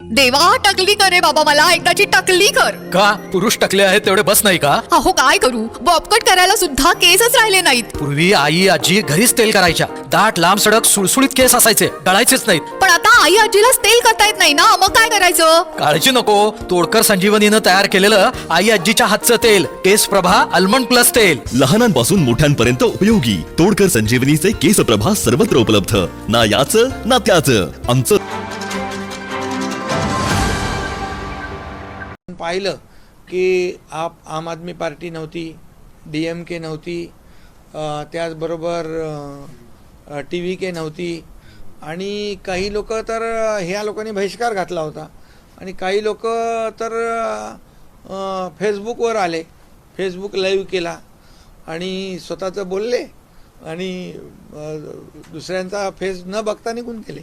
देवा टकली कर रे बाबा, मला एकदाची टकली कर. का पुरुष टकले आहेत तेवढे बस नाही का? अहो काय करू, बॉबकट करायला सुद्धा केसच राहिले नाहीत. पूर्वी आई आजी घरीच तेल करायच्या. दाट लांब सडक सुळसुळीत केस असायचे, गळायचेच नाहीत. पण आता आई आजीलाच तेल करता येत नाही ना, मग काय करायचं? काळजी नको, तोडकर संजीवनीनं तयार केलेलं आई आजीच्या हातचं तेल केस प्रभा अल्मंड प्लस तेल. लहानांपासून मोठ्यांपर्यंत उपयोगी तोडकर संजीवनीचे केस प्रभा सर्वत्र उपलब्ध. ना याचं ना त्याचं आमचं. पाहिलं की आम आदमी पार्टी नव्हती, DMK नव्हती, त्याचबरोबर TVK नव्हती आणि काही लोक तर ह्या लोकांनी बहिष्कार घातला होता आणि काही लोक तर फेसबुकवर आले, फेसबुक लाईव्ह केला आणि स्वतःचं बोलले आणि दुसऱ्यांचा फेस न बघता निघून गेले.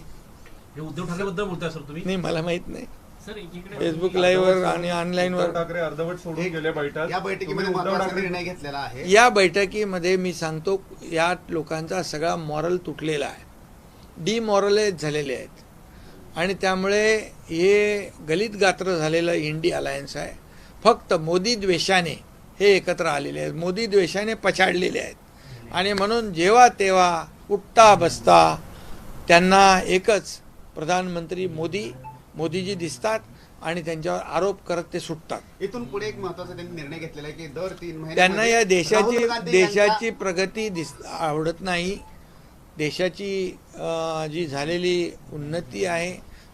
हे उद्धव ठाकरेबद्दल बोलताय सर तुम्ही? नाही, मला माहीत नाही. सर एकीकडे फेसबुक लाईव्हवर आणि ऑनलाईनवर ठाकरे अर्धवट सोडून गेले बैठक. या बैठकीमध्ये महत्त्वाचा निर्णय घेतलेला आहे. या बैठकीमध्ये मी सांगतो, या लोकांचा सगळा मॉरल तुटलेला आहे, डिमॉरलाइज झालेले आहेत आणि त्यामुळे हे गलित गात्र झालेलं इंडी अलायन्स आहे. फक्त मोदी द्वेषाने हे एकत्र आलेले आहेत, मोदी द्वेषाने पछाडलेले आहेत आणि म्हणून जेव्हा तेव्हा उठता बसता त्यांना एकच प्रधानमंत्री मोदीजी दिसतात आणि त्यांच्यावर आरोप करत ते सुटतात. इथून पुढे एक महत्त्वाचा त्यांनी निर्णय घेतलेला आहे की दर 3 महिने त्यांना या देशाची प्रगती आवडत नाही. देशाची जी झालेली उन्नती आहे,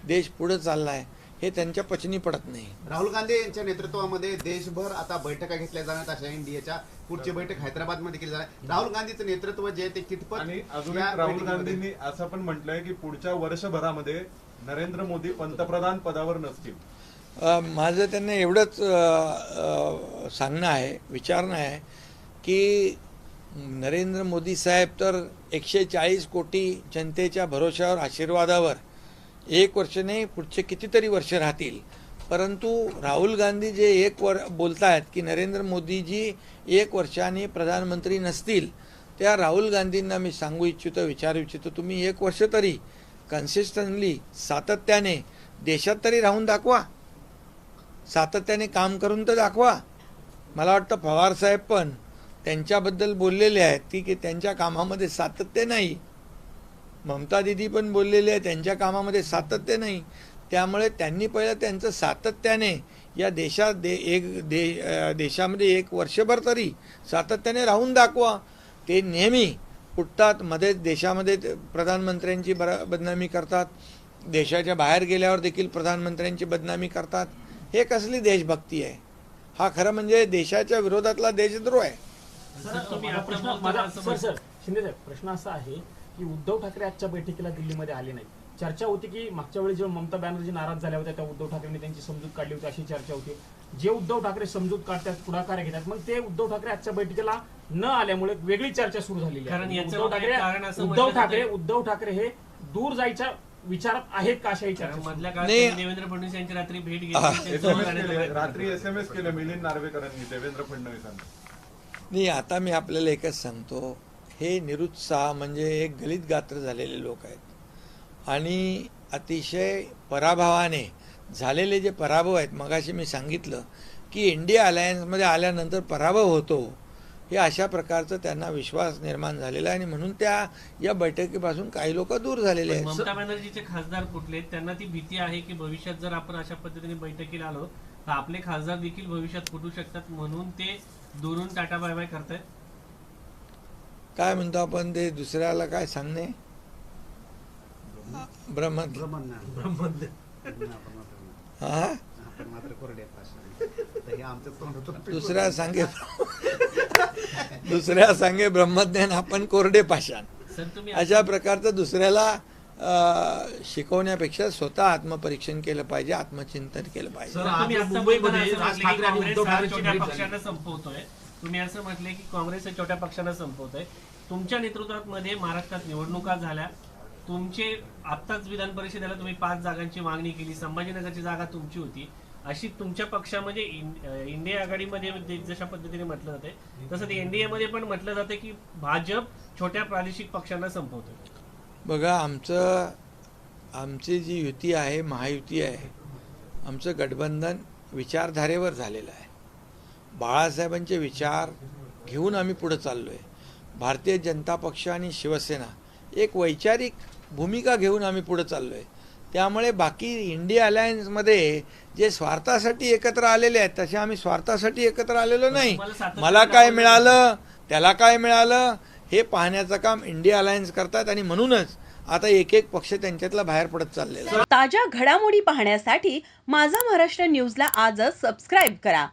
देश पुढे चालला आहे, हे त्यांच्या पचनी पडत नाही. राहुल गांधी यांच्या नेतृत्वामध्ये देशभर आता बैठका घेतल्या जाणार. अशा इंडियाच्या पुढची बैठक हैदराबादमध्ये केली जाणार. राहुल गांधीचं नेतृत्व जे ते कितपत आणि अजून राहुल गांधींनी असं पण म्हटलंय की पुढच्या वर्षभरामध्ये नरेंद्र मोदी पंतप्रधान पदावर नसतील. माझं त्यांना एवढंच सांगणं आहे, विचारणं आहे की नरेंद्र मोदी साहेब तर 140 कोटी जनतेच्या भरोश्यावर, आशीर्वादावर 1 वर्ष नाही पुढचे कितीतरी वर्ष राहतील. परंतु राहुल गांधी जे बोलत आहेत की नरेंद्र मोदीजी 1 वर्षाने प्रधानमंत्री नसतील, त्या राहुल गांधींना मी सांगू इच्छितो, विचारू इच्छितो, तुम्ही 1 वर्ष तरी कन्सिस्टंटली सातत्याने देशात तरी राहून दाखवा, सातत्याने काम करून तर दाखवा. मला वाटतं पवार साहेब पण त्यांच्याबद्दल बोललेले आहेत की त्यांच्या कामामध्ये सातत्य नाही. ममता दिदी पण बोललेले आहे त्यांच्या कामामध्ये सातत्य नाही. त्यामुळे त्यांनी पहिलं त्यांचं सातत्याने या देशामध्ये 1 वर्षभर तरी सातत्याने राहून दाखवा. ते नेहमी उठतात, मध्ये देशामध्ये प्रधानमंत्र्यांची बदनामी करतात, देशाच्या बाहेर गेल्यावर देखील प्रधानमंत्र्यांची बदनामी करतात. हे कसली देशभक्ती आहे? हा खरं म्हणजे देशाच्या विरोधातला देशद्रोह आहे. शिंदे साहेब, प्रश्न असा आहे की उद्धव ठाकरे आजच्या बैठकीला दिल्लीमध्ये आले नाही. चर्चा होती की मागच्या वेळी जेव्हा ममता बॅनर्जी नाराज झाल्या होत्या, त्या उद्धव ठाकरेंनी त्यांची समजूत काढली होती, अशी चर्चा होती. जे उद्धव ठाकरे समजूत काढतात, पुढाकार घेतात, मग ते उद्धव ठाकरे आजच्या बैठकीला न आल्यामुळे वेगळी चर्चा सुरू झालेली आहे. उद्धव ठाकरे हे दूर जायच्या विचारात आहेत का, अशाही चर्चा मधल्या काळात देवेंद्र फडणवीस यांची रात्री भेट घेतली, रात्री SMS केले मिलिंद नार्वेकरांनी देवेंद्र फडणवीसांना. नाही, आता मी आपल्याला एकच सांगतो, हे निरुत्साह म्हणजे एक गलित गात्र झालेले लोक आहेत आणि अतिशय पराभवाने झालेले जे पराभव आहेत. मगाशी मी सांगितलं की इंडिया अलायन्समध्ये आल्यानंतर पराभव होतो, हे अशा प्रकारचं त्यांना विश्वास निर्माण झालेला आहे आणि म्हणून या बैठकीपासून काही लोक दूर झालेले आहेत. ममता बॅनर्जीचे खासदार कुठले, त्यांना ती भीती आहे की भविष्यात जर आपण अशा पद्धतीने बैठकीला आलो तर आपले खासदार देखील भविष्यात फुटू शकतात, म्हणून ते दुरून टाटा बाय बाय करतायत. काय म्हणतो आपण ते दुसऱ्याला काय सांगणे, हा दुसऱ्या सांगे ब्रह्मज्ञान, आपण कोरडे पाषाण. अशा प्रकारचं दुसऱ्याला शिकवण्यापेक्षा स्वतः आत्मपरीक्षण केलं पाहिजे, आत्मचिंतन केलं पाहिजे. तुम्ही असं म्हटले की काँग्रेस छोट्या पक्षांना संपवतोय. तुमच्या नेतृत्वामध्ये महाराष्ट्रात निवडणुका झाल्या, तुमचे आत्ताच विधान परिषदेला तुम्ही 5 जागांची मागणी केली, संभाजीनगरची जागा तुमची होती. अशी तुमच्या पक्षामध्ये इंडिया आघाडीमध्ये जशा पद्धतीने म्हटलं जाते तसं ते NDA मध्ये पण म्हटलं जाते की भाजप छोट्या प्रादेशिक पक्षांना संपवतोय. बघा, आमची जी युती आहे, महायुती आहे, आमचं गठबंधन विचारधारेवर झालेलं आहे. बाळासाहेबांचे विचार घेऊन आम्ही पुढे चाललो आहे. भारतीय जनता पक्ष आणि शिवसेना एक वैचारिक भूमिका घेऊन आम्ही पुढे चाललो आहे. त्यामुळे बाकी इंडिया अलायन्समध्ये जे स्वार्थासाठी एकत्र आलेले आहेत तसे आम्ही स्वार्थासाठी एकत्र आलेलो नाही. मला काय मिळालं, त्याला काय मिळालं हे पाहण्याचं काम इंडिया अलायन्स करतात आणि म्हणूनच आता एक एक पक्ष त्यांच्यातला बाहेर पडत चाललेला आहे. ताज्या घडामोडी पाहण्यासाठी माझा महाराष्ट्र न्यूजला आजच सबस्क्राईब करा.